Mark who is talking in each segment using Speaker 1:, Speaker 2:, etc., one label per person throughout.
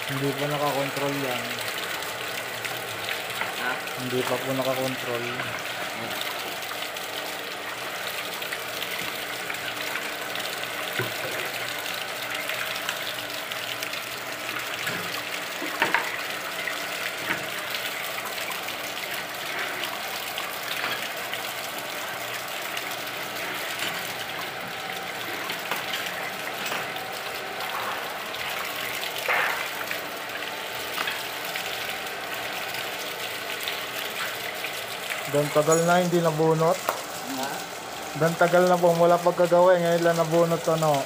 Speaker 1: Hindi pa nakakontrol yan.
Speaker 2: Ha?
Speaker 1: Hindi pa po nakakontrol. Dan tagal na hindi nabunot.
Speaker 2: Ha?
Speaker 1: Dan tagal na po wala pagkagawa ngayon lang nabunot ano.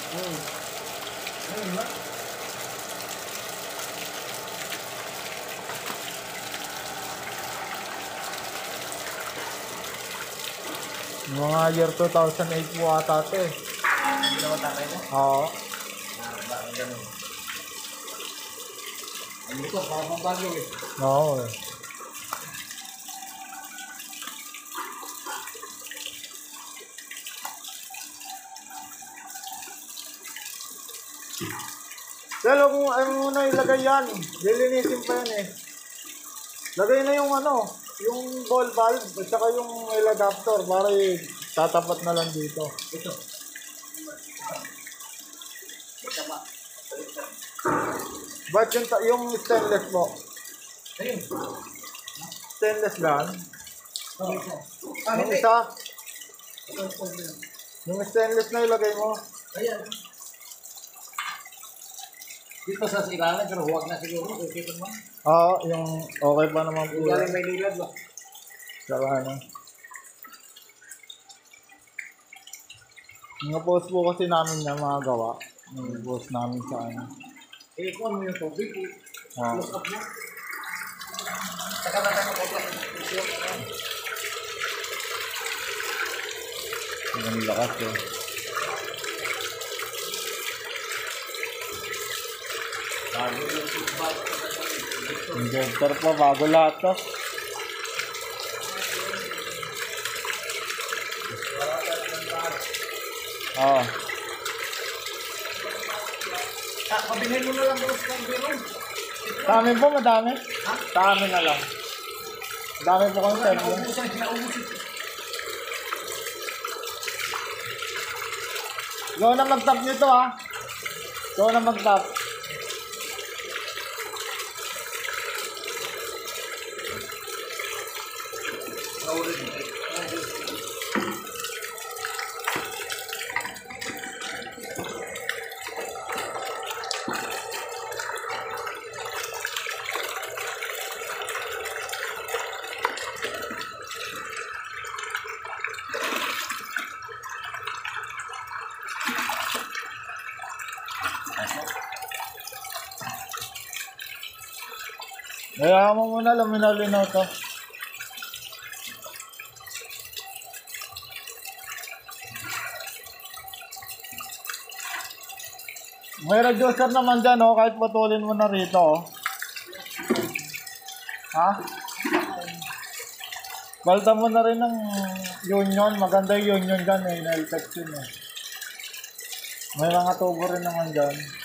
Speaker 1: Mga year 2008 po ata ito eh.
Speaker 2: Hindi naman tatay mo?
Speaker 1: Oo.
Speaker 2: Bakit ganun? Ano ito? Parang bagyo eh.
Speaker 1: Oo eh. Pero kung ano muna ilagay yan, lilinisin pa yan eh. Lagay na yung ano, yung ball valve at saka yung oil adapter para tatapat na lang dito.
Speaker 2: Ito.
Speaker 1: Ba't yung stainless mo?
Speaker 2: Ayun.
Speaker 1: Stainless lang?
Speaker 2: Oh, ito.
Speaker 1: Yung isa?
Speaker 2: Ito.
Speaker 1: Yung stainless na ilagay mo?
Speaker 2: Ayan. Dito sa ilalim pero huwag na siguro. Okay pa naman.
Speaker 1: Oo, yung okay pa naman po.
Speaker 2: Yung galing may lilad ba?
Speaker 1: Saka ano. Yung post po kasi namin na mga gawa. Yung post namin sa ano.
Speaker 2: Eh, kung ano yung tubig,
Speaker 1: Ah.
Speaker 2: close up mo. Saka na tayo mag-upload.
Speaker 1: Ang lakas eh. Injector po, bago lahat to. Oo.
Speaker 2: Pabilhin mo na lang doon sa biron.
Speaker 1: Sa amin po, madami. Sa amin na lang. Dami po kong servo.
Speaker 2: Naubusan, kinaubusan.
Speaker 1: Ikaw na mag-top nito ha. Ikaw na mag-top. Kaya mo muna, luminaw-linaw to. May reducer naman dyan, oh, kahit putulin mo na rito. Oh. Ha? Balta mo na rin ng union. Maganda yung union dyan, eh. Nail text yun, eh. May mga tubo rin naman dyan.